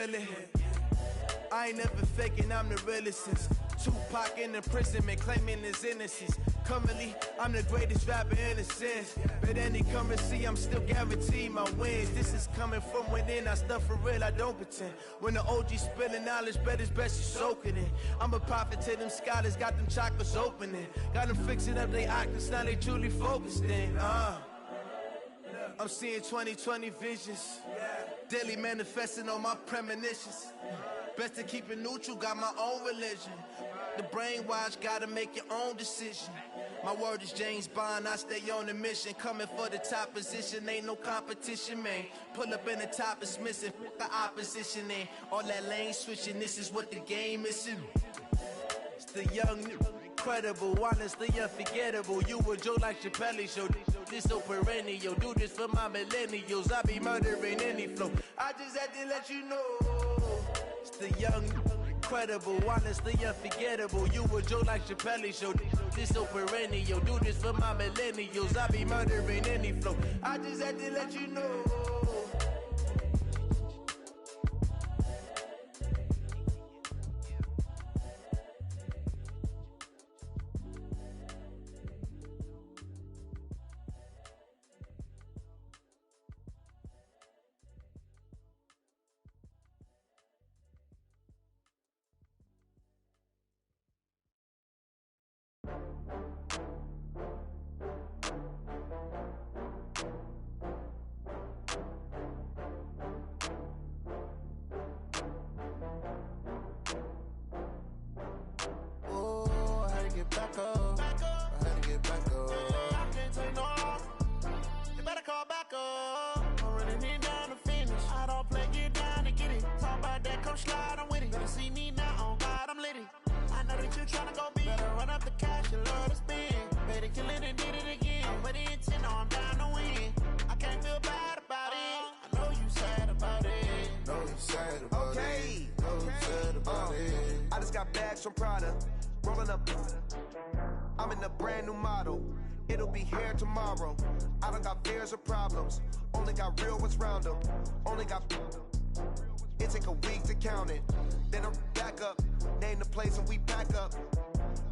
feeling. I ain't never faking, I'm the realest since Tupac in imprisonment, claiming his innocence. Currently, I'm the greatest rapper in a sense. But any currency, I'm still guaranteed my wins. This is coming from within, I stuff for real, I don't pretend. When the OG spilling knowledge, bet it's best you soak it in. I'm a prophet to them scholars, got them chakras opening. Got them fixing up their octaves, now they truly focused in. I'm seeing 2020 visions. Daily manifesting on my premonitions. Best to keep it neutral, got my own religion. The brainwash, gotta make your own decision. My word is James Bond, I stay on a mission. Coming for the top position, ain't no competition, man. Pull up in the top is missing, the opposition in. All that lane switching, this is what the game is. It's the young, incredible, honestly unforgettable. You a Joe like Chappelle show. This so perennial, do this for my millennials. I be murdering any flow. I just had to let you know. It's the young, incredible, honestly unforgettable. You a Joe like Chappelle show. This so perennial, do this for my millennials. I be murdering any flow. I just had to let you know. From Prada, rolling up. I'm in a brand new model. It'll be here tomorrow. I don't got fears or problems. Only got real ones round them. Only got. It take a week to count it. Then I'm back up. Name the place and we back up.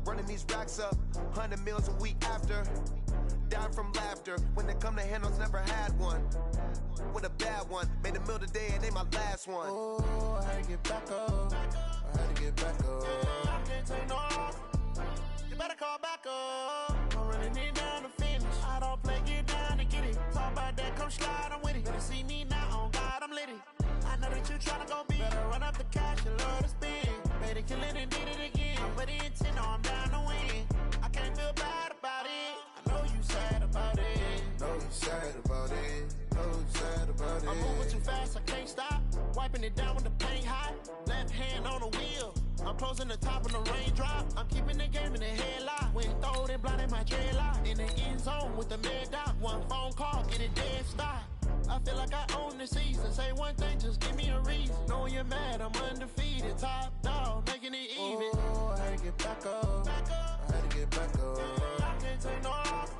Running these racks up. 100 meals a week after. Dying from laughter. When they come to handles, never had one. With a bad one. Made a meal today and they my last one. Oh, I had to get back up. I had to get back up. I can't take no off. You better call back up. I'm running it down to finish. I don't play, get down and get it. Talk about that, come slide, I'm with it. Better see me now, on God, I'm litty. I know that you tryna go big. Better run up the cash, you love to spend. Made it, kill it, and did it again. But the intent, no, I'm down to win. I can't feel bad about it. I know you sad about it. Know you sad about it. Know you sad about it. I'm moving too fast, I can't stop. Wiping it down with the paint hot. Left hand on the wheel. I'm closing the top of the raindrop. I'm keeping the game in the headlock. When throwed and blinded my dreadlock. In the end zone with the mad dot. One phone call, get it dead stop. I feel like I own the season. Say one thing, just give me a reason. Knowing you're mad, I'm undefeated. Top dog, making it even. Oh, I had to get back up. I had to get back up. I can't take no off.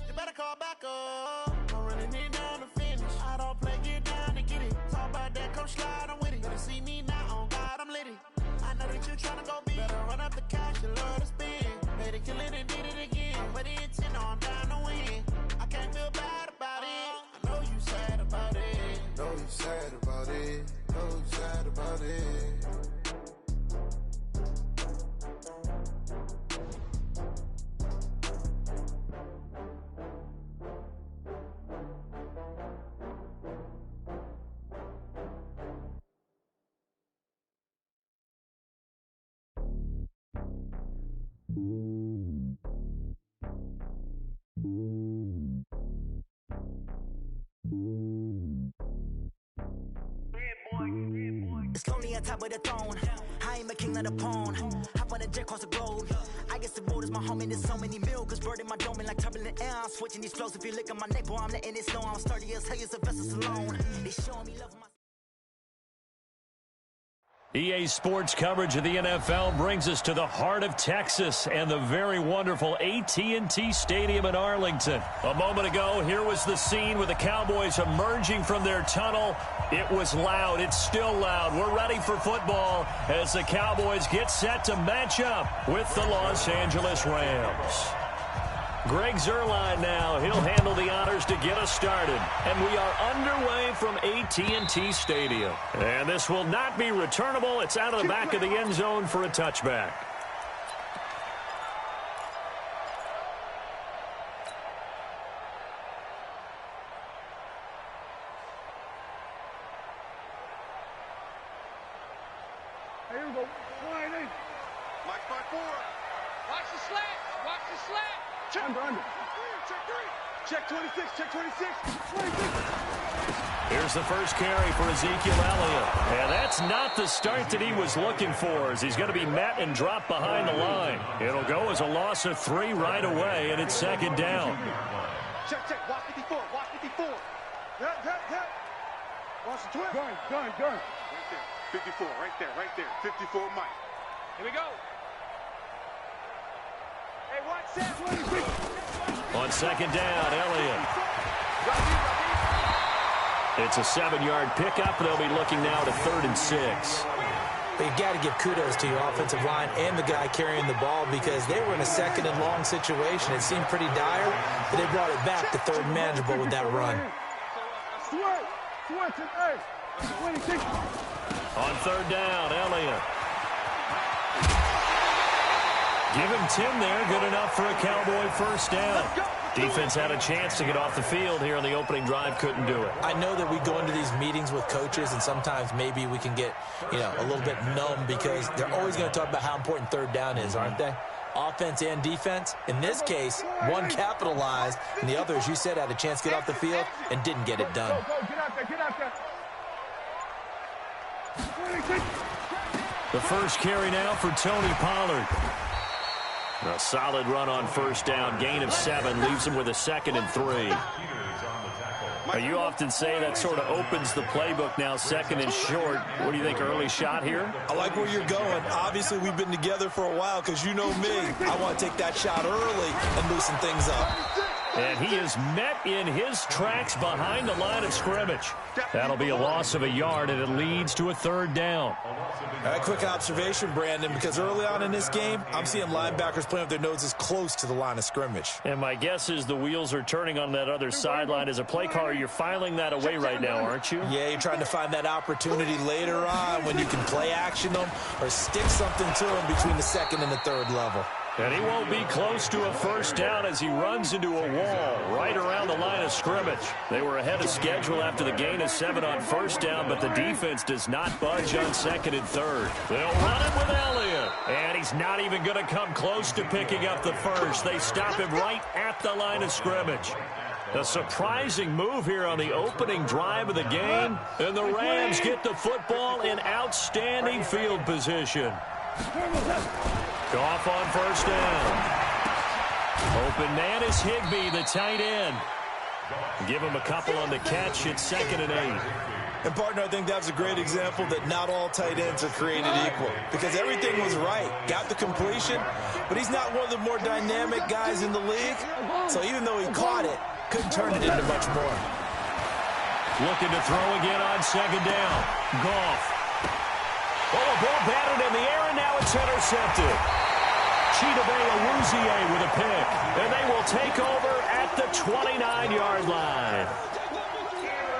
You better call back up. I'm running it down to finish. I don't play, get down and get it. Talk about that, come slide, I'm with it. Better see me now, on God, I'm litty. I know that you tryna go big. Better run up the cash, you love to spend. Made it, kill it, and did it again. But the intent, no, I'm down to win. I can't feel bad about it. I know you sad about it. Know you sad about it. Know you sad about it. It's lonely on top of the throne. I am a king of the pawn. Hop on a jet across the globe. I guess the road is my home and there's so many milk. Bird in my dome and like turbulent air. I'm switching these flows. If you look at my neck, boy, I'm letting it slow. I'm sturdy as hell as a vessel alone. They showing me love my EA Sports coverage of the NFL brings us to the heart of Texas and the very wonderful AT&T Stadium in Arlington. A moment ago, here was the scene with the Cowboys emerging from their tunnel. It was loud. It's still loud. We're ready for football as the Cowboys get set to match up with the Los Angeles Rams. Greg Zuerlein now. He'll handle the honors to get us started. And we are underway from AT&T Stadium. And this will not be returnable. It's out of the back of the end zone for a touchback. Here we go. Mike by 4. Watch the slant. Watch the slant. Check. Under. Check 3. Check 26. Check 26. 26. Here's the first carry for Ezekiel Elliott. And that's not the start that he was looking for, as he's going to be met and dropped behind the line. It'll go as a loss of 3 right away, and it's second down. Check. Watch 54. Watch 54. Hit. Watch the 12. Gun. Right there. 54. Right there. 54 Mike. Here we go. Hey, watch that. On second down, Elliott. It's a 7-yard pickup. They'll be looking now to 3rd and 6. But you got to give kudos to your offensive line and the guy carrying the ball, because they were in a 2nd and long situation. It seemed pretty dire, but they brought it back to 3rd and manageable with that run. On 3rd down, Elliott. Give him 10 there. Good enough for a Cowboy first down. Defense had a chance to get off the field here on the opening drive. Couldn't do it. I know that we go into these meetings with coaches, and sometimes maybe we can get, a little bit numb, because they're always going to talk about how important 3rd down is, aren't they? Offense and defense. In this case, one capitalized, and the other, as you said, had a chance to get off the field and didn't get it done. Get out there. The first carry now for Tony Pollard. A solid run on first down. Gain of 7 leaves him with a 2nd and 3. You often say that sort of opens the playbook now, 2nd and short. What do you think, early shot here? I like where you're going. Obviously, we've been together for a while, because you know me. I want to take that shot early and loosen things up. And he is met in his tracks behind the line of scrimmage. That'll be a loss of a yard, and it leads to a 3rd down. A quick observation, Brandon, because early on in this game, I'm seeing linebackers playing with their noses close to the line of scrimmage. And my guess is the wheels are turning on that other sideline. As a play caller, you're filing that away right now, aren't you? Yeah, you're trying to find that opportunity later on when you can play action them or stick something to them between the 2nd and the 3rd level. And he won't be close to a first down as he runs into a wall right around the line of scrimmage. They were ahead of schedule after the gain of 7 on first down, but the defense does not budge on 2nd and 3rd. They'll run it with Elliott. And he's not even going to come close to picking up the first. They stop him right at the line of scrimmage. A surprising move here on the opening drive of the game. And the Rams get the football in outstanding field position. Goff on first down. Open man is Higbee, the tight end. Give him a couple on the catch. It's 2nd and 8. And, partner, I think that's a great example that not all tight ends are created equal, because everything was right. Got the completion, but he's not one of the more dynamic guys in the league. So even though he caught it, couldn't turn it into much more. Looking to throw again on 2nd down. Goff. Oh, a ball batted in the air, and now it's intercepted. Chidobe Awuzie with a pick, and they will take over at the 29-yard line.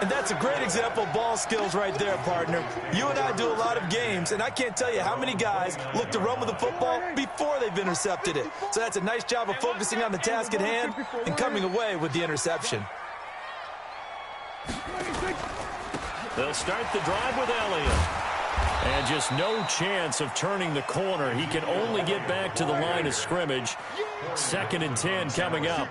And that's a great example of ball skills right there, partner. You and I do a lot of games, and I can't tell you how many guys look to run with the football before they've intercepted it. So that's a nice job of focusing on the task at hand and coming away with the interception. They'll start the drive with Elliott. And just no chance of turning the corner. He can only get back to the line of scrimmage. 2nd and 10 coming up.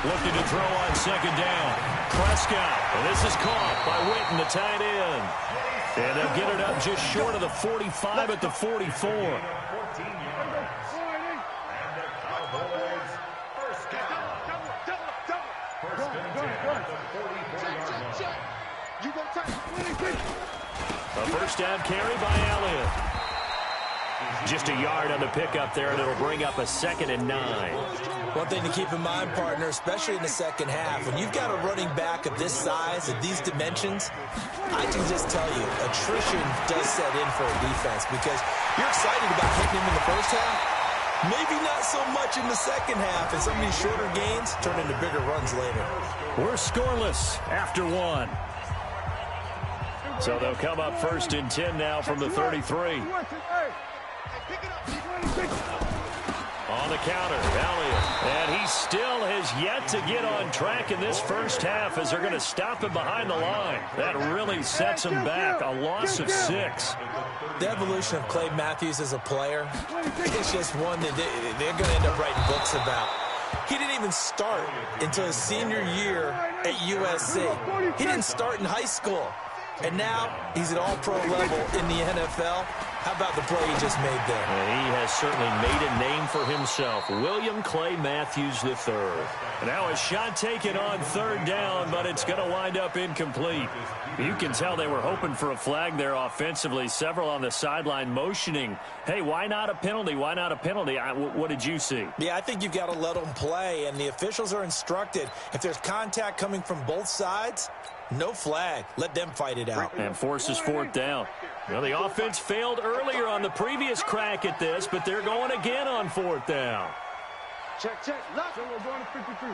Looking to throw on 2nd down. Prescott. And this is caught by Witten, the tight end. And they'll get it up just short of the 45 at the 44. A first down carry by Elliott. Just a yard on the pickup there, and it'll bring up a 2nd and 9. One thing to keep in mind, partner, especially in the second half, when you've got a running back of this size, of these dimensions, I can just tell you, attrition does set in for a defense because you're excited about hitting him in the first half. Maybe not so much in the second half, and some of these shorter gains turn into bigger runs later. We're scoreless after 1. So they'll come up 1st and 10 now from the 33. On the counter, Elliott. And he still has yet to get on track in this first half as they're going to stop him behind the line. That really sets him back. A loss of 6. The evolution of Clay Matthews as a player, it's just one that they're going to end up writing books about. He didn't even start until his senior year at USC. He didn't start in high school. And now he's at all-pro level in the NFL. How about the play he just made there? And he has certainly made a name for himself. William Clay Matthews III. Now a shot taken on 3rd down, but it's going to wind up incomplete. You can tell they were hoping for a flag there offensively. Several on the sideline motioning, hey, why not a penalty? Why not a penalty? What did you see? Yeah, I think you've got to let them play, and the officials are instructed. If there's contact coming from both sides, no flag. Let them fight it out. And forces 4th down. Well, the offense failed earlier on the previous crack at this, but they're going again on 4th down. Check. Left. So we're going to 53.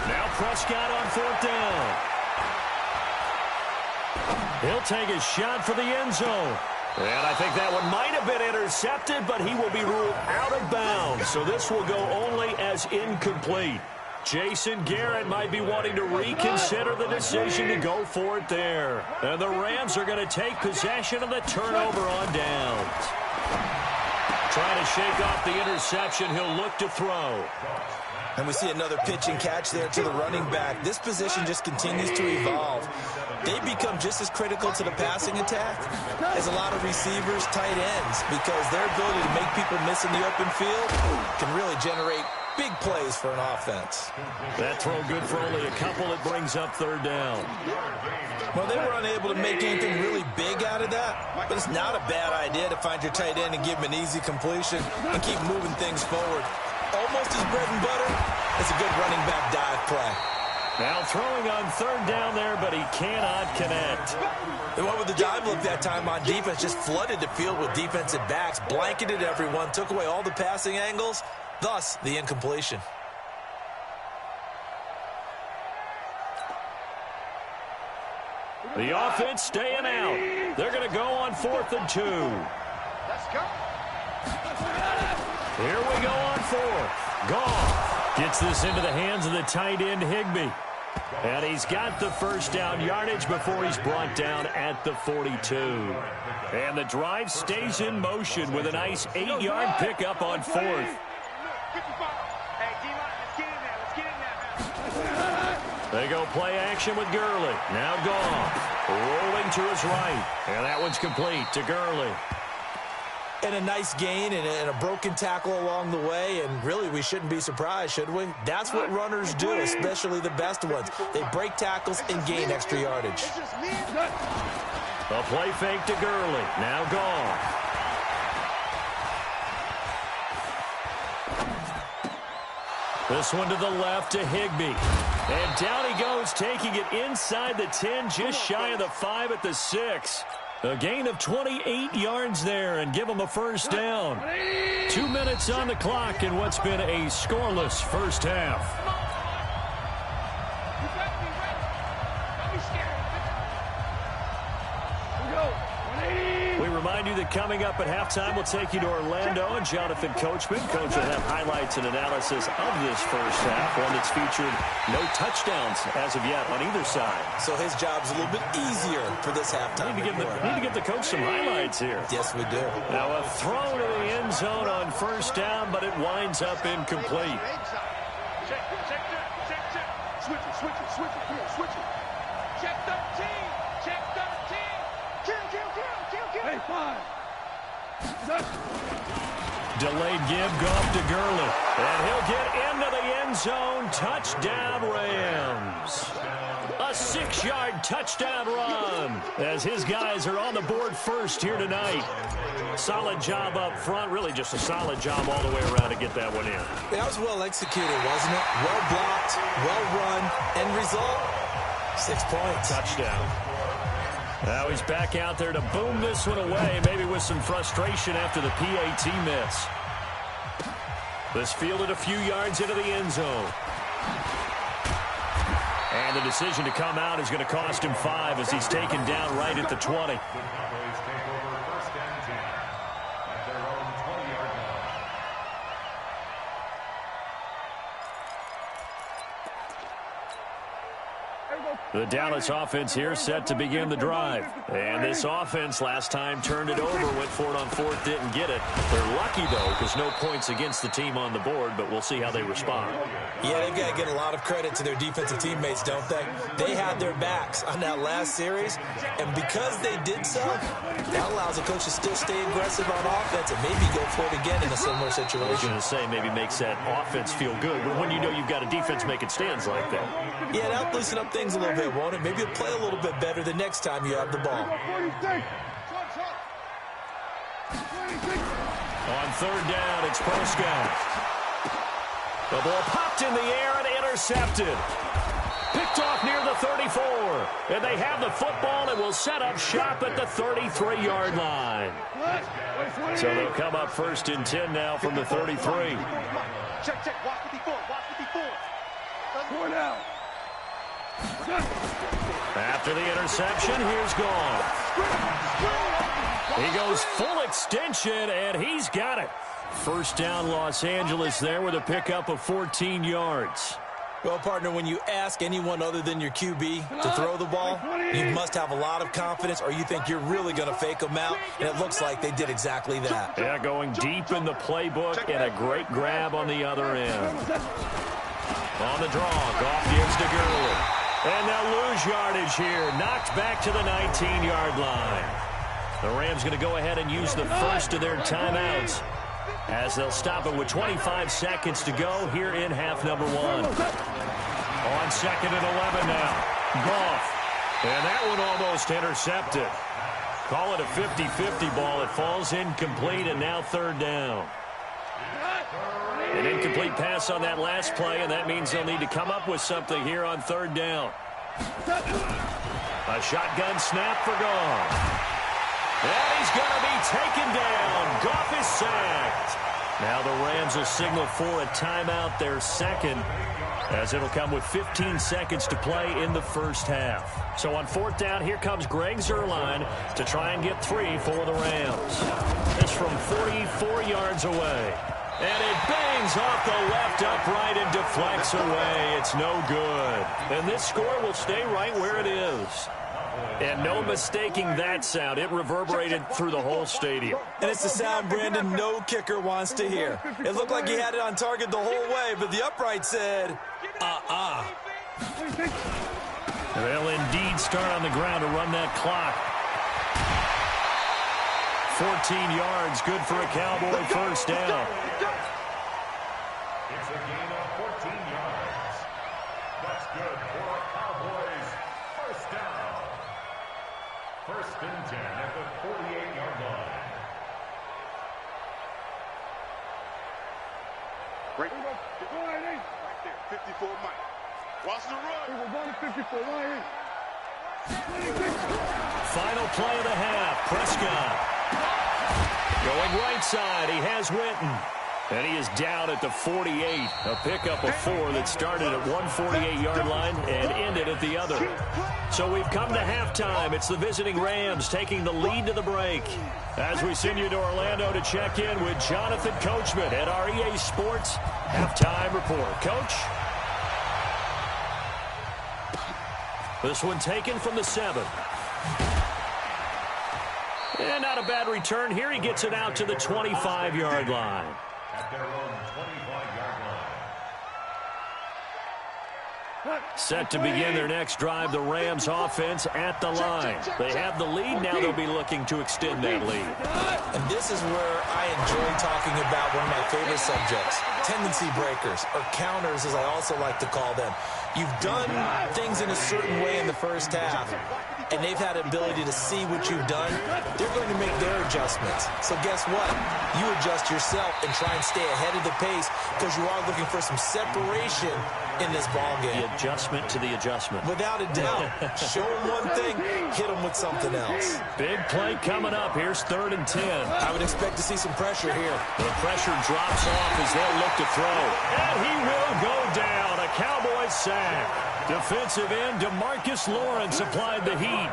Now Prescott on 4th down. He'll take a shot for the end zone. And I think that one might have been intercepted, but he will be ruled out of bounds. So this will go only as incomplete. Jason Garrett might be wanting to reconsider the decision to go for it there. And the Rams are going to take possession of the turnover on downs. Trying to shake off the interception, he'll look to throw. And we see another pitch and catch there to the running back. This position just continues to evolve. They become just as critical to the passing attack as a lot of receivers, tight ends, because their ability to make people miss in the open field can really generate big plays for an offense. That throw good for only a couple. It brings up 3rd down. Well, they were unable to make anything really big out of that, but it's not a bad idea to find your tight end and give him an easy completion and keep moving things forward. Almost his bread and butter. It's a good running back dive play. Now throwing on 3rd down there, but he cannot connect. They went with the dive look that time on defense, just flooded the field with defensive backs, blanketed everyone, took away all the passing angles, thus the incompletion. The offense staying out. They're going to go on 4th and 2. Let's go. Here we go on 4th. Goff gets this into the hands of the tight end Higbee. And he's got the first down yardage before he's brought down at the 42. And the drive stays in motion with a nice 8-yard pickup on 4th. They go play action with Gurley. Now Goff rolling to his right. And that one's complete to Gurley. And a nice gain and a broken tackle along the way. And really, we shouldn't be surprised, should we? That's what runners do, especially the best ones. They break tackles and gain extra yardage. A play fake to Gurley. Now Goff. This one to the left to Higbee. And down he goes, taking it inside the 10, just shy of the 5 at the 6. A gain of 28 yards there and give them a first down. 2 minutes on the clock in what's been a scoreless first half. Remind you that coming up at halftime, we'll take you to Orlando, and Jonathan Coachman. Coach will have highlights and analysis of this first half, one that's featured no touchdowns as of yet on either side. So his job's a little bit easier for this halftime. Need to give the coach some highlights here. Yes, we do. Now a throw to the end zone on first down, but it winds up incomplete. Check. Switch it. Check 13. Check 13. Kill. Hey, 5. Delayed give, Goff to Gurley. And he'll get into the end zone. Touchdown, Rams. A 6-yard touchdown run as his guys are on the board first here tonight. Solid job up front. Really just a solid job all the way around to get that one in. That was well executed, wasn't it? Well blocked, well run. End result, 6 points. Touchdown. Now he's back out there to boom this one away, maybe with some frustration after the PAT miss. This fielded a few yards into the end zone. And the decision to come out is going to cost him 5 as he's taken down right at the 20. The Dallas offense here set to begin the drive. And this offense last time turned it over, went for it on fourth, didn't get it. They're lucky, though, because no points against the team on the board, but we'll see how they respond. Yeah, they've got to get a lot of credit to their defensive teammates, don't they? They had their backs on that last series, and because they did so, that allows the coach to still stay aggressive on offense and maybe go for it again in a similar situation. I was going to say maybe makes that offense feel good, but when you know you've got a defense making stands like that. Yeah, that'll loosen up things a little bit, won't it? Maybe you'll play a little bit better the next time you have the ball. On third down, it's Prescott. The ball popped in the air and intercepted. Picked off near the 34. And they have the football and will set up shop at the 33-yard line. So they'll come up first and 10 now from the 33. Check, check. Watch 54. Watch 54. Score now. After the interception, here's Gone. He goes full extension, and he's got it. First down, Los Angeles there with a pickup of 14 yards. Well, partner, when you ask anyone other than your QB to throw the ball, you must have a lot of confidence or you think you're really going to fake them out, and it looks like they did exactly that. Yeah, going deep in the playbook and a great grab on the other end. On the draw, Goff gives to Gurley. And they'll lose yardage here. Knocked back to the 19-yard line. The Rams going to go ahead and use the first of their timeouts as they'll stop it with 25 seconds to go here in half number 1. On second and 11 now. Goff. And that one almost intercepted. Call it a 50-50 ball. It falls incomplete, and now third down. An incomplete pass on that last play, and that means they'll need to come up with something here on third down. A shotgun snap for Goff. And he's going to be taken down. Goff is sacked. Now the Rams will signal for a timeout, their second, as it'll come with 15 seconds to play in the first half. So on fourth down, here comes Greg Zuerlein to try and get 3 for the Rams. It's from 44 yards away. And it bangs off the left upright and deflects away. It's no good. And this score will stay right where it is. And no mistaking that sound. It reverberated through the whole stadium. And it's the sound, Brandon, no kicker wants to hear. It looked like he had it on target the whole way, but the upright said, They'll indeed start on the ground to run that clock. 14 yards, good for a Cowboy first down. It's a gain of 14 yards. That's good for a Cowboys first down. First and 10 at the 48-yard line. Right there, 54 Mike. Watch the run. We're going to 54 Mike. Final play of the half, Prescott. Going right side, he has Witten. And he is down at the 48. A pickup of 4 that started at one 48-yard line and ended at the other. So we've come to halftime. It's the visiting Rams taking the lead to the break. As we send you to Orlando to check in with Jonathan Coachman at our EA Sports Halftime Report. Coach? This one taken from the 7. And not a bad return here. He gets it out to the 25-yard line. At their own 25-yard line. Set to begin their next drive, the Rams offense at the line. They have the lead. Now they'll be looking to extend that lead. And this is where I enjoy talking about one of my favorite subjects, tendency breakers, or counters as I also like to call them. You've done things in a certain way in the first half, and they've had an ability to see what you've done. They're going to make their adjustments. So guess what? You adjust yourself and try and stay ahead of the pace because you are looking for some separation in this ball game. The adjustment to the adjustment. Without a doubt. Show them one thing, hit them with something else. Big play coming up. Here's 3rd and 10. I would expect to see some pressure here. The pressure drops off as they'll look to throw. And he will go down. A Cowboys sack. Defensive end DeMarcus Lawrence applied the heat.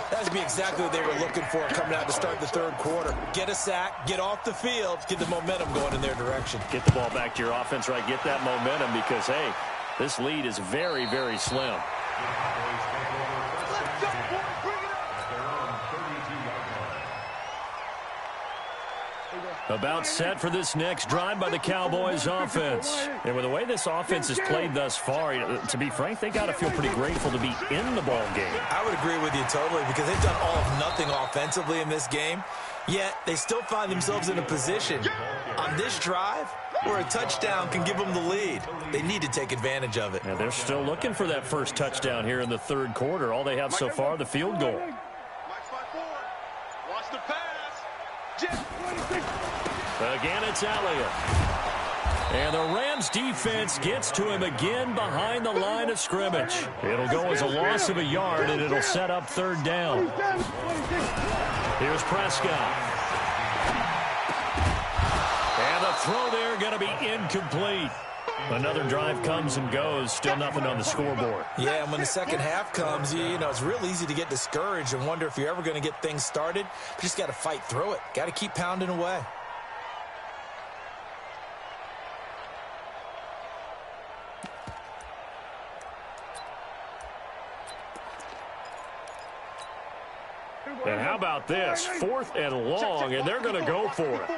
That would be exactly what they were looking for coming out to start the 3rd quarter. Get a sack, get off the field, get the momentum going in their direction. Get the ball back to your offense, right? Get that momentum because, hey, this lead is very, very slim. About set for this next drive by the Cowboys offense. And with the way this offense has played thus far, to be frank, they got to feel pretty grateful to be in the ball game. I would agree with you totally because they've done all of nothing offensively in this game, yet they still find themselves in a position on this drive where a touchdown can give them the lead. They need to take advantage of it. And they're still looking for that first touchdown here in the 3rd quarter. All they have so far, the field goal. Watch the pass. Again, it's Elliott. And the Rams defense gets to him again behind the line of scrimmage. It'll go as a loss of a yard, and it'll set up 3rd down. Here's Prescott. And the throw there going to be incomplete. Another drive comes and goes. Still nothing on the scoreboard. Yeah, and when the second half comes, you know, it's real easy to get discouraged and wonder if you're ever going to get things started. You just got to fight through it. Got to keep pounding away. And how about this? 4th and long, and they're going to go for it.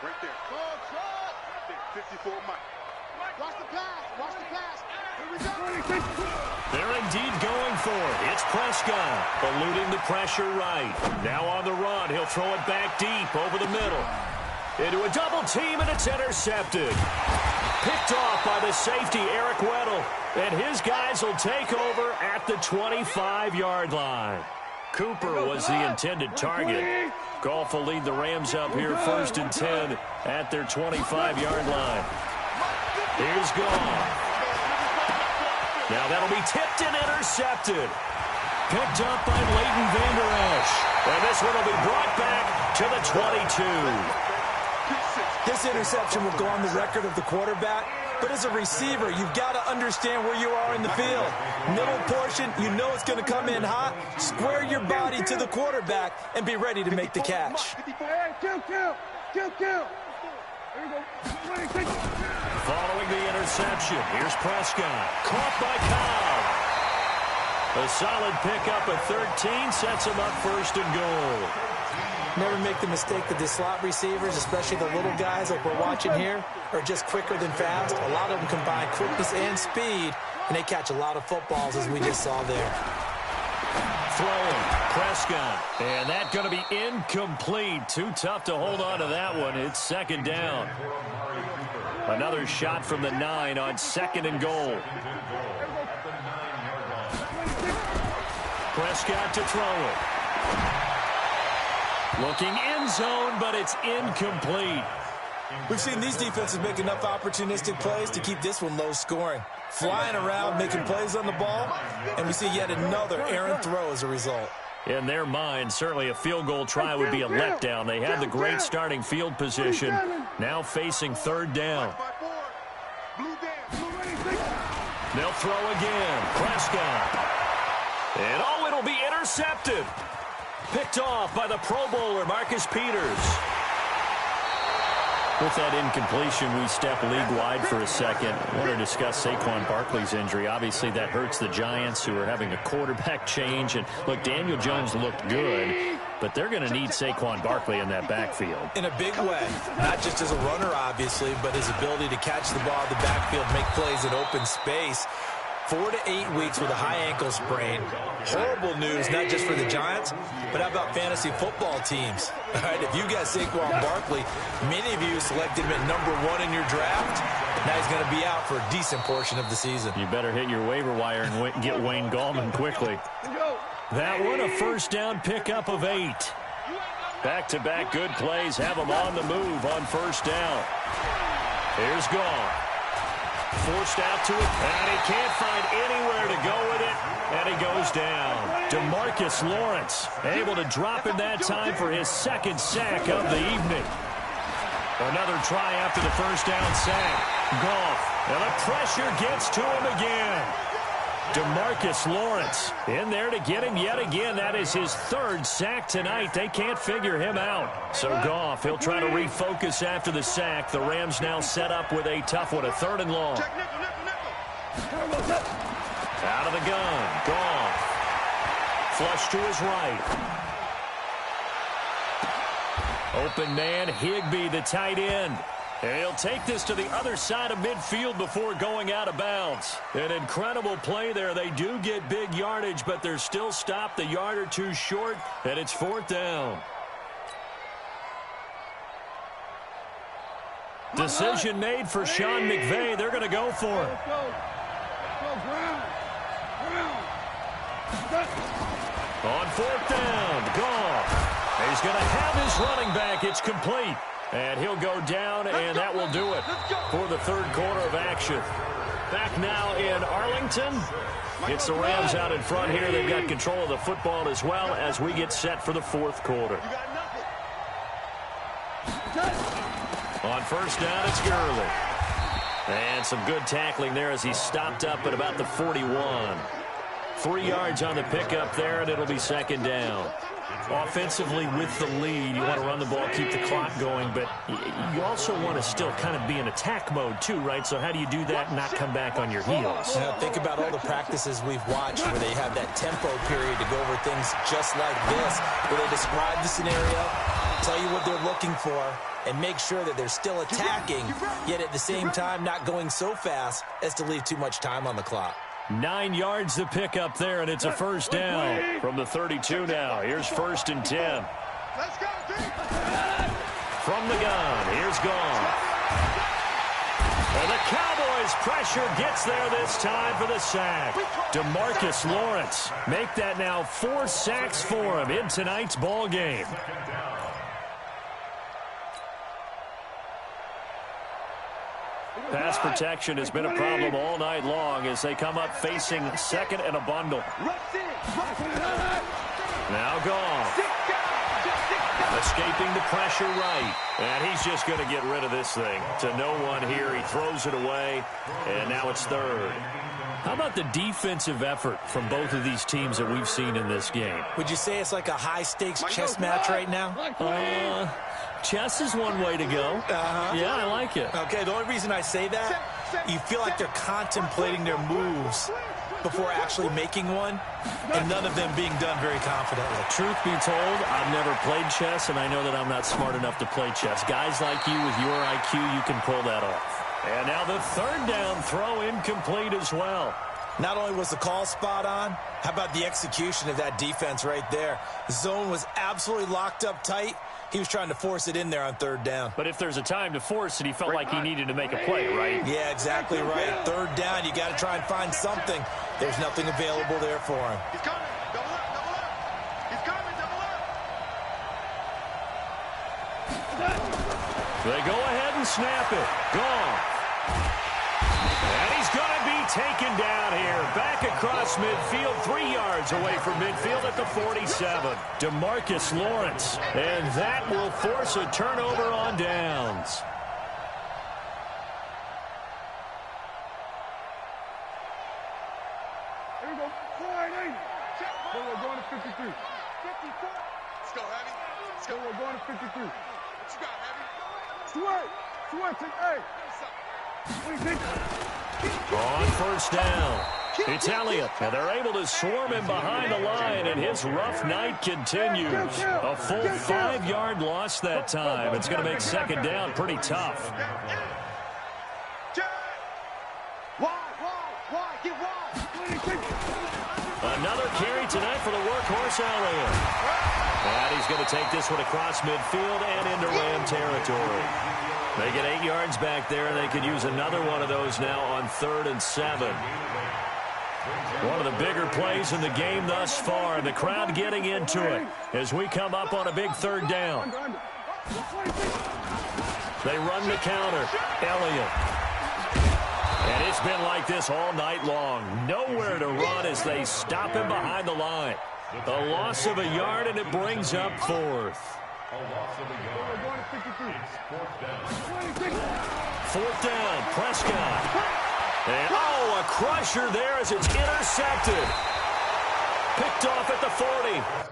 Right there. 54, Mike. Watch the pass. Watch the pass. Here we go. They're indeed going for it. It's Prescott eluding the pressure right. Now on the run. He'll throw it back deep over the middle. Into a double team, and it's intercepted. Picked off by the safety, Eric Weddle. And his guys will take over at the 25-yard line. Cooper was the intended target. Goff will lead the Rams up here 1st and 10 at their 25-yard line. Here's Goff. Now that'll be tipped and intercepted. Picked up by Leighton Vander Esch. And this one will be brought back to the 22. This interception will go on the record of the quarterback, but as a receiver, you've got to understand where you are in the field. Middle portion, you know it's going to come in hot. Square your body to the quarterback and be ready to make the catch. Following the interception, here's Prescott. Caught by Cobb. A solid pickup at 13 sets him up 1st and goal. Never make the mistake that the slot receivers, especially the little guys like we're watching here, are just quicker than fast. A lot of them combine quickness and speed, and they catch a lot of footballs, as we just saw there. Throwing, Prescott. And that's going to be incomplete. Too tough to hold on to that one. It's 2nd down. Another shot from the 9 on 2nd and goal. Prescott to throw it. Looking end zone, but it's incomplete. We've seen these defenses make enough opportunistic plays to keep this one low scoring. Flying around, making plays on the ball, and we see yet another errant throw as a result. In their mind, certainly a field goal try would be a letdown. They had the great starting field position, now facing 3rd down. They'll throw again. Prescott. And oh, it'll be intercepted. Picked off by the Pro Bowler, Marcus Peters. With that incompletion, we step league-wide for a second. I want to discuss Saquon Barkley's injury. Obviously, that hurts the Giants, who are having a quarterback change. And, look, Daniel Jones looked good, but they're going to need Saquon Barkley in that backfield. In a big way, not just as a runner, obviously, but his ability to catch the ball in the backfield, make plays in open space. 4 to 8 weeks with a high ankle sprain. Horrible news, not just for the Giants, but how about fantasy football teams? All right, if you got Saquon Barkley, many of you selected him at #1 in your draft. Now he's going to be out for a decent portion of the season. You better hit your waiver wire and get Wayne Gallman quickly. That one, a first down pickup of 8. Back-to-back good plays have him on the move on first down. Here's Goff. Forced out to it, and he can't find anywhere to go with it, and he goes down. DeMarcus Lawrence able to drop in that time for his second sack of the evening. Another try after the first down sack. Goff, and the pressure gets to him again. DeMarcus Lawrence in there to get him yet again. That is his 3rd sack tonight. They can't figure him out. So Goff, he'll try to refocus after the sack. The Rams now set up with a tough one, a 3rd and long. Out of the gun, Goff. Flush to his right. Open man, Higbee, the tight end. And he'll take this to the other side of midfield before going out of bounds. An incredible play there. They do get big yardage, but they're still stopped a yard or two short, and it's 4th down. Decision made for Sean McVay. They're going to go for it. On 4th down, Goff. He's going to have his running back. It's complete. And he'll go down, and that will do it for the 3rd quarter of action. Back now in Arlington. It's the Rams out in front here. They've got control of the football as well as we get set for the 4th quarter. On first down, it's Gurley. And some good tackling there as he stopped up at about the 41. 3 yards on the pickup there, and it'll be 2nd down. Offensively with the lead, you want to run the ball, keep the clock going, but you also want to still kind of be in attack mode too, right? So how do you do that and not come back on your heels? Now, think about all the practices we've watched where they have that tempo period to go over things just like this, where they describe the scenario, tell you what they're looking for, and make sure that they're still attacking, yet at the same time not going so fast as to leave too much time on the clock. 9 yards to pick up there, and it's a first down from the 32 now. Here's 1st and 10. From the gun, here's Goff. And the Cowboys' pressure gets there this time for the sack. DeMarcus Lawrence make that now 4 sacks for him in tonight's ball game. Pass protection has been a problem all night long as they come up facing 2nd and a bundle. Now Goff. Escaping the pressure right. And he's just going to get rid of this thing. To no one here. He throws it away. And now it's 3rd. How about the defensive effort from both of these teams that we've seen in this game? Would you say it's like a high-stakes chess match right now? Chess is one way to go. Yeah, I like it. Okay, the only reason I say that, you feel like they're contemplating their moves before actually making one, and none of them being done very confidently. Truth be told, I've never played chess, and I know that I'm not smart enough to play chess. Guys like you with your IQ, you can pull that off. And now the 3rd down throw incomplete as well. Not only was the call spot on, how about the execution of that defense right there? The zone was absolutely locked up tight. He was trying to force it in there on 3rd down. But if there's a time to force it, he felt like he needed to make a play, right? Yeah, exactly right. 3rd down, you got to try and find something. There's nothing available there for him. He's coming. Double up, double up. He's coming, double up. They go ahead and snap it. Gone. And he's going to be taken down here. Back across midfield, 3 yards away from midfield at the 47. DeMarcus Lawrence. And that will force a turnover on downs. Here we go. We're going to 53. 54. Let's go, Heavy. Let's go. We're going to 53. What you got, Heavy? Sweat. Take A. On first down, It's Elliott, and they're able to swarm him behind the line, and his rough night continues. A full 5-yard loss that time. It's going to make second down pretty tough. Another carry tonight for the workhorse Elliott. And he's going to take this one across midfield and into Ram territory. They get 8 yards back there, and they could use another one of those now on 3rd and 7. One of the bigger plays in the game thus far, and the crowd getting into it as we come up on a big 3rd down. They run the counter. Elliott. And it's been like this all night long. Nowhere to run as they stop him behind the line. A loss of a yard, and it brings up 4th. A loss of a yard. It's 4th down. 4th down, Prescott. And, a crusher there as it's intercepted. Picked off at the 40.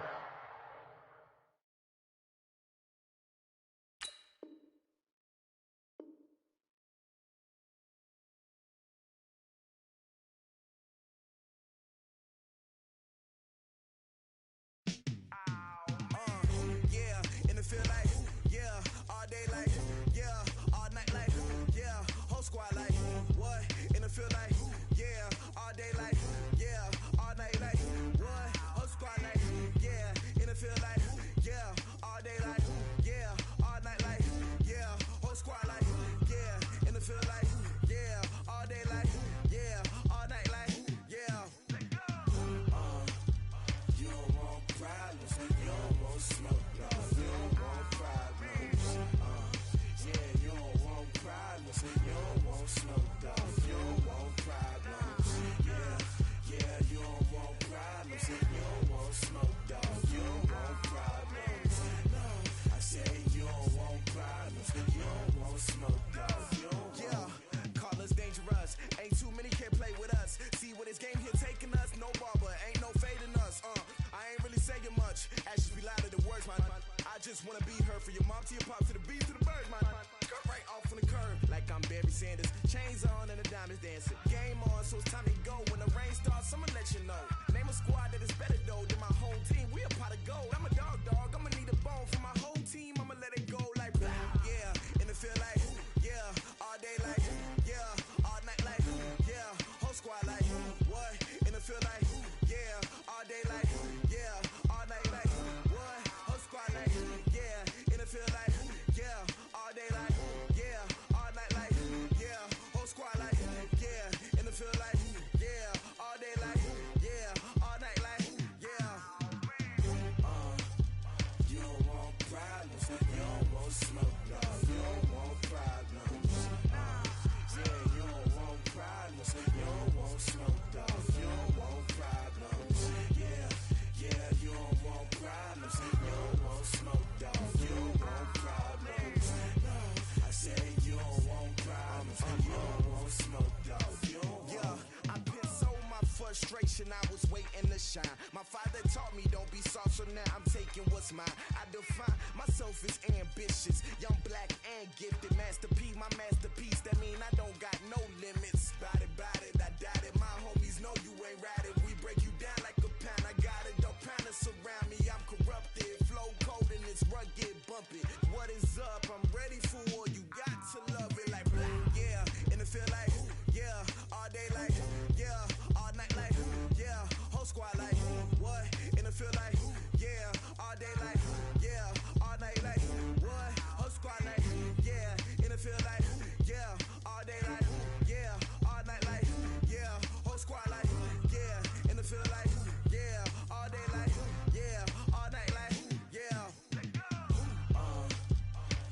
I was waiting to shine. My father taught me don't be soft, so now I'm taking what's mine. I define myself as ambitious, young, black, and gifted. Master P, my masterpiece. That mean I don't got no limits. Bout it, I doubt it. My homies know you ain't ratted. We break you down like a pound. I got it, don't pound us around me. I'm corrupted, flow cold and it's rugged, bumpy. What is up? I'm ready for war. You got to love it like black, yeah. And it feel like, yeah, all day like, yeah, all night like, yeah, whole squad like, what? And it feel like, yeah, all day like, yeah, all night like, what? Whole squad like, yeah, and it feel like, yeah, all day like, yeah, all night like, yeah, whole squad like, yeah, and it feel like, yeah, all day like, yeah, all night like, yeah.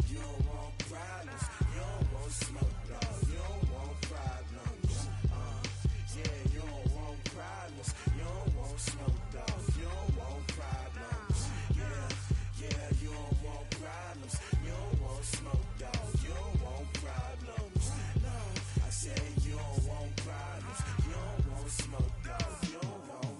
You don't want problems, you don't want smoke, dog. You don't want problems. Yeah, you don't want problems, you don't want smoke, dog. You don't want problems. Yeah, you don't want problems, you don't want smoke, dog. You don't want problems. No, I said you don't want problems, you don't want smoke, dog. You don't want.